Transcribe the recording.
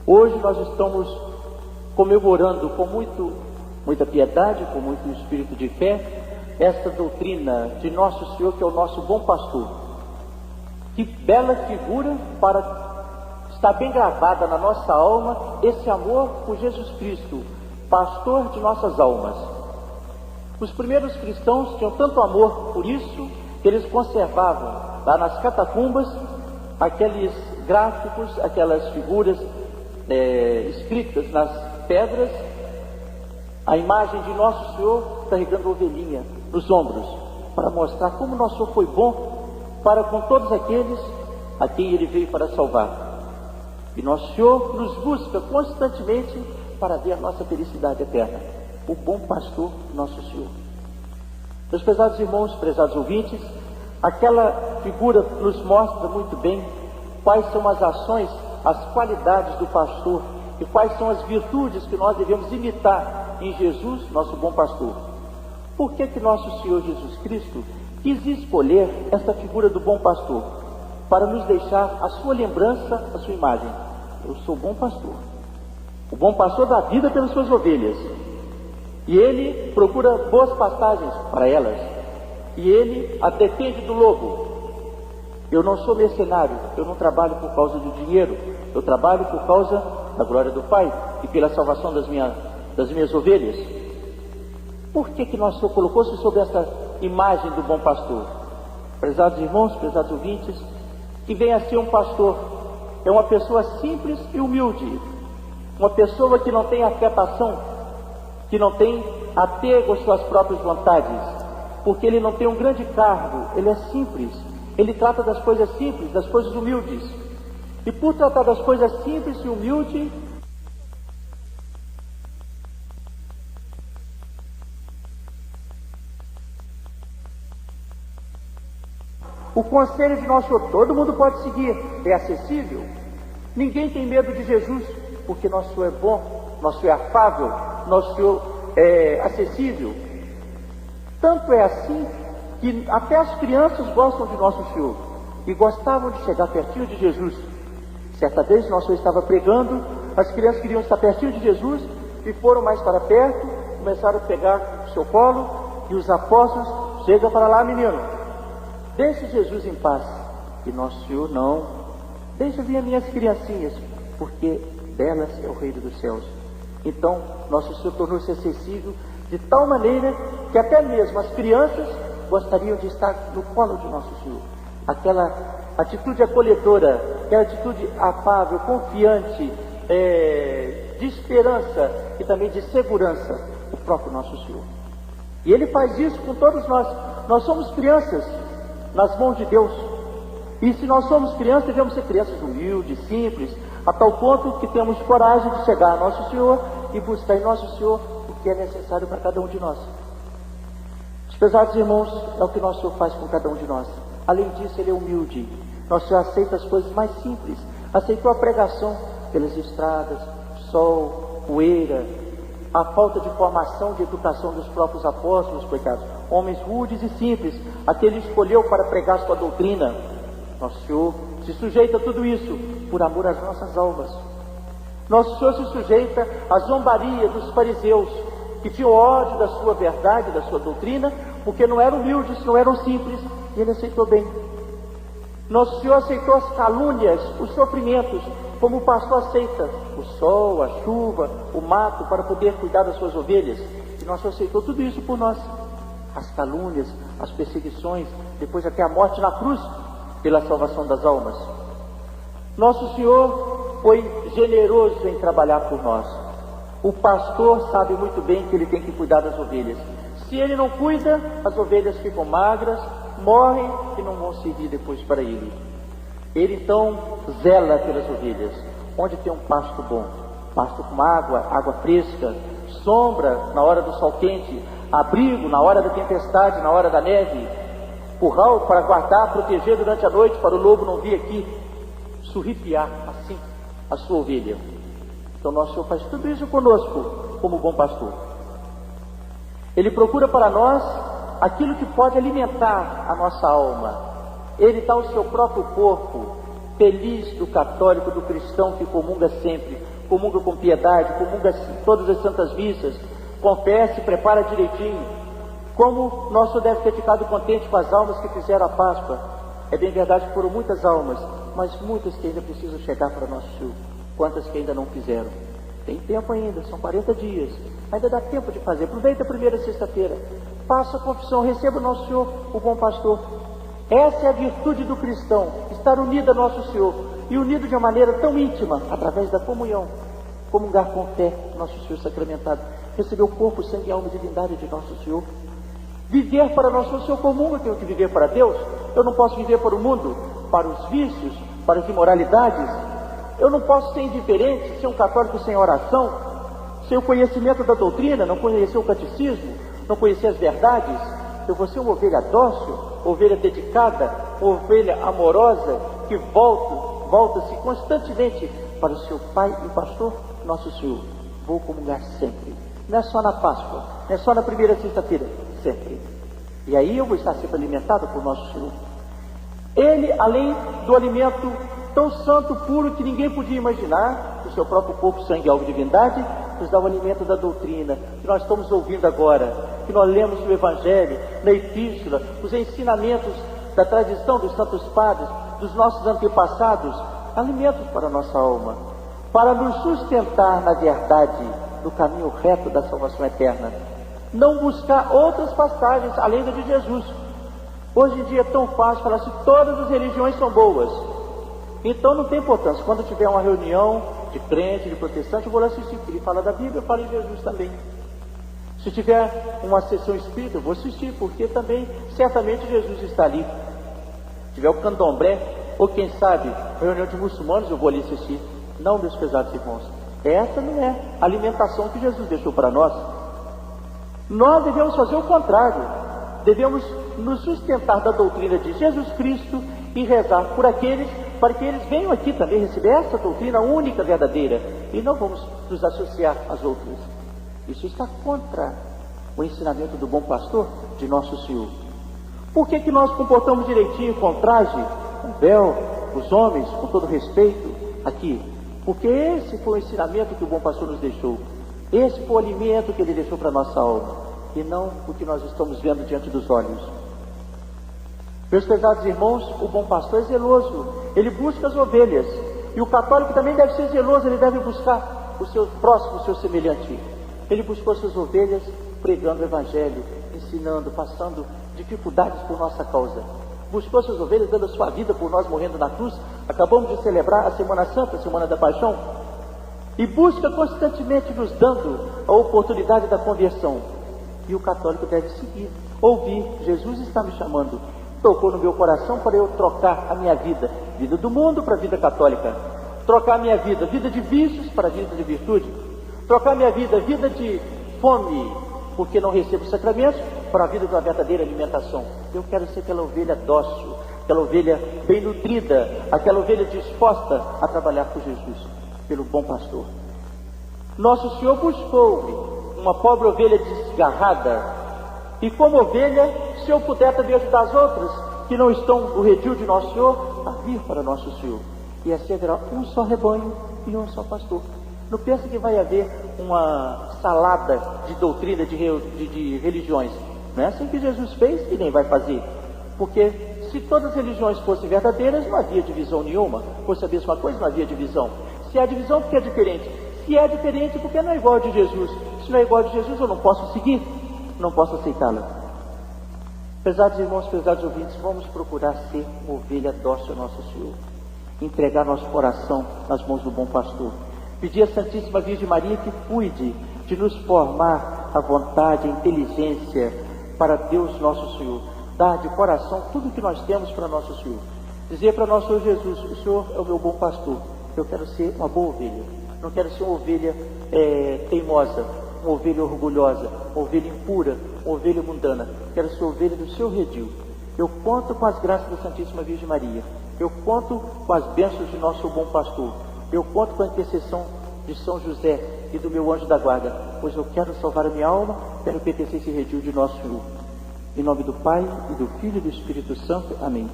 Hoje nós estamos comemorando com muita piedade, com muito espírito de fé, esta doutrina de Nosso Senhor, que é o nosso bom pastor. Que bela figura para estar bem gravada na nossa alma esse amor por Jesus Cristo, pastor de nossas almas. Os primeiros cristãos tinham tanto amor por isso que eles conservavam lá nas catacumbas aqueles gráficos, aquelas figuras escritas nas pedras, a imagem de Nosso Senhor carregando a ovelhinha nos ombros, para mostrar como Nosso Senhor foi bom para com todos aqueles a quem Ele veio para salvar. E Nosso Senhor nos busca constantemente para ver a nossa felicidade eterna. O bom pastor, Nosso Senhor. Meus prezados irmãos, prezados ouvintes, aquela figura nos mostra muito bem quais são as ações, as qualidades do pastor e quais são as virtudes que nós devemos imitar em Jesus, nosso bom pastor. Por que Nosso Senhor Jesus Cristo quis escolher esta figura do bom pastor? Para nos deixar a sua lembrança, a sua imagem. Eu sou o bom pastor. O bom pastor dá vida pelas suas ovelhas. E ele procura boas pastagens para elas. E ele a defende do lobo. Eu não sou mercenário, eu não trabalho por causa do dinheiro. Eu trabalho por causa da glória do Pai e pela salvação das minhas ovelhas. Por que Nosso Senhor colocou-se sobre essa imagem do bom pastor? Prezados irmãos, prezados ouvintes, que vem a ser um pastor é uma pessoa simples e humilde, uma pessoa que não tem afetação, que não tem apego às suas próprias vontades, porque ele não tem um grande cargo, ele é simples, ele trata das coisas simples, das coisas humildes, e por tratar das coisas simples e humildes, o conselho de Nosso Senhor, todo mundo pode seguir, é acessível. Ninguém tem medo de Jesus, porque Nosso Senhor é bom, Nosso Senhor é afável, Nosso Senhor é acessível. Tanto é assim que até as crianças gostam de Nosso Senhor e gostavam de chegar pertinho de Jesus. Certa vez Nosso Senhor estava pregando, as crianças queriam estar pertinho de Jesus e foram mais para perto, começaram a pegar o seu colo e os apóstolos, chega para lá, menino, deixe Jesus em paz. E Nosso Senhor, não, deixa vir as minhas criancinhas, porque delas é o reino dos céus. Então Nosso Senhor tornou-se acessível de tal maneira que até mesmo as crianças gostariam de estar no colo de Nosso Senhor. Aquela atitude acolhedora, aquela atitude afável, confiante, de esperança e também de segurança, o próprio Nosso Senhor. E Ele faz isso com todos nós. Nós somos crianças nas mãos de Deus. E se nós somos crianças, devemos ser crianças humildes, simples, a tal ponto que temos coragem de chegar a Nosso Senhor e buscar em Nosso Senhor o que é necessário para cada um de nós. Os pesados irmãos, é o que Nosso Senhor faz com cada um de nós. Além disso, Ele é humilde. Nosso Senhor aceita as coisas mais simples. Aceitou a pregação pelas estradas, sol, poeira, a falta de formação, de educação dos próprios apóstolos, coitados, homens rudes e simples, a que Ele escolheu para pregar sua doutrina. Nosso Senhor se sujeita a tudo isso por amor às nossas almas. Nosso Senhor se sujeita à zombaria dos fariseus, que tinham ódio da sua verdade, da sua doutrina, porque não eram humildes, não eram simples, e Ele aceitou bem. Nosso Senhor aceitou as calúnias, os sofrimentos, como o pastor aceita o sol, a chuva, o mato, para poder cuidar das suas ovelhas. E Nosso Senhor aceitou tudo isso por nós. As calúnias, as perseguições, depois até a morte na cruz, pela salvação das almas. Nosso Senhor foi generoso em trabalhar por nós. O pastor sabe muito bem que ele tem que cuidar das ovelhas. Se ele não cuida, as ovelhas ficam magras, morrem e não vão servir depois para ele. Ele então zela pelas ovelhas. Onde tem um pasto bom, pasto com água fresca, sombra na hora do sol quente, abrigo na hora da tempestade, na hora da neve, curral para guardar, proteger durante a noite, para o lobo não vir aqui surripiar assim a sua ovelha. Então Nosso Senhor faz tudo isso conosco, como bom pastor. Ele procura para nós aquilo que pode alimentar a nossa alma. Ele dá o seu próprio corpo, feliz do católico, do cristão que comunga sempre, comunga com piedade, comunga todas as santas missas, confessa e prepara direitinho. Como nosso deve ter ficado contente com as almas que fizeram a Páscoa. É bem verdade que foram muitas almas, mas muitas que ainda precisam chegar para nosso Senhor. Quantas que ainda não fizeram? Tem tempo ainda, são 40 dias. Ainda dá tempo de fazer. Aproveita a primeira sexta-feira. Faça a confissão, receba o nosso Senhor, o bom pastor. Essa é a virtude do cristão, estar unido a nosso Senhor. E unido de uma maneira tão íntima, através da comunhão. Comungar com fé, nosso Senhor sacramentado. Receber o corpo, sangue, alma e divindade de nosso Senhor. Viver para nosso Senhor comum, eu tenho que viver para Deus. Eu não posso viver para o mundo, para os vícios, para as imoralidades. Eu não posso ser indiferente, ser um católico sem oração, sem o conhecimento da doutrina, não conhecer o catecismo, não conhecer as verdades. Eu vou ser uma ovelha dócil, ovelha dedicada, ovelha amorosa, que volta-se constantemente para o seu Pai e Pastor, nosso Senhor. Vou comungar sempre. Não é só na Páscoa, não é só na primeira sexta-feira, sempre. E aí eu vou estar sempre alimentado por nosso Senhor. Ele, além do alimento tão santo, puro, que ninguém podia imaginar, o seu próprio corpo, sangue, alma e divindade, nos dá o alimento da doutrina, que nós estamos ouvindo agora, que nós lemos no Evangelho, na Epístola, os ensinamentos da tradição dos santos padres, dos nossos antepassados, alimentos para a nossa alma, para nos sustentar na verdade, no caminho reto da salvação eterna. Não buscar outras pastagens além da de Jesus. Hoje em dia é tão fácil falar assim, todas as religiões são boas. Então não tem importância. Quando tiver uma reunião de crente, de protestante, eu vou lá assistir. Ele fala da Bíblia, eu falo em Jesus também. Se tiver uma sessão espírita, eu vou assistir, porque também, certamente, Jesus está ali. Se tiver o candomblé, ou quem sabe, reunião de muçulmanos, eu vou ali assistir. Não, meus pesados irmãos. Essa não é a alimentação que Jesus deixou para nós. Nós devemos fazer o contrário. Devemos nos sustentar da doutrina de Jesus Cristo e rezar por aqueles, para que eles venham aqui também receber essa doutrina única, verdadeira. E não vamos nos associar às outras. Isso está contra o ensinamento do bom pastor de nosso Senhor. Por que nós comportamos direitinho, com traje, com véu, os homens, com todo respeito, aqui? Porque esse foi o ensinamento que o bom pastor nos deixou. Esse foi o alimento que ele deixou para a nossa alma, e não o que nós estamos vendo diante dos olhos. Meus pesados irmãos, o bom pastor é zeloso, ele busca as ovelhas, e o católico também deve ser zeloso, ele deve buscar o seu próximo, o seu semelhante. Ele buscou suas ovelhas pregando o Evangelho, ensinando, passando dificuldades por nossa causa. Buscou suas ovelhas dando a sua vida por nós, morrendo na cruz. Acabamos de celebrar a Semana Santa, a Semana da Paixão. E busca constantemente nos dando a oportunidade da conversão. E o católico deve seguir, ouvir, Jesus está me chamando. Tocou no meu coração para eu trocar a minha vida, vida do mundo para a vida católica. Trocar a minha vida, vida de vícios para a vida de virtude. Trocar a minha vida, vida de fome, porque não recebo sacramentos, para a vida da verdadeira alimentação. Eu quero ser aquela ovelha dócil, aquela ovelha bem nutrida, aquela ovelha disposta a trabalhar por Jesus, pelo bom pastor. Nosso Senhor buscou uma pobre ovelha desgarrada, e como ovelha, se eu puder também ajudar as outras, que não estão no redil de nosso Senhor, a vir para nosso Senhor. E assim haverá um só rebanho e um só pastor. Não pensa que vai haver uma salada de doutrina, de religiões. Não é assim que Jesus fez e nem vai fazer. Porque se todas as religiões fossem verdadeiras, não havia divisão nenhuma. Fosse a mesma coisa, não havia divisão. Se há divisão, porque é diferente. Se é diferente, porque não é igual a de Jesus. Se não é igual a de Jesus, eu não posso seguir, não posso aceitá-la. Pesados irmãos, pesados ouvintes, vamos procurar ser uma ovelha dócil ao nosso Senhor. Entregar nosso coração nas mãos do bom pastor. Pedir à Santíssima Virgem Maria que cuide de nos formar a vontade, a inteligência para Deus nosso Senhor. Dar de coração tudo o que nós temos para nosso Senhor. Dizer para nosso Senhor Jesus, o Senhor é o meu bom pastor. Eu quero ser uma boa ovelha. Não quero ser uma ovelha teimosa, uma ovelha orgulhosa, uma ovelha impura, uma ovelha mundana. Quero ser ovelha do seu redil. Eu conto com as graças da Santíssima Virgem Maria. Eu conto com as bênçãos de nosso bom pastor. Eu conto com a intercessão de São José e do meu anjo da guarda, pois eu quero salvar a minha alma, quero pertencer a esse redil de nosso Senhor. Em nome do Pai, e do Filho e do Espírito Santo. Amém.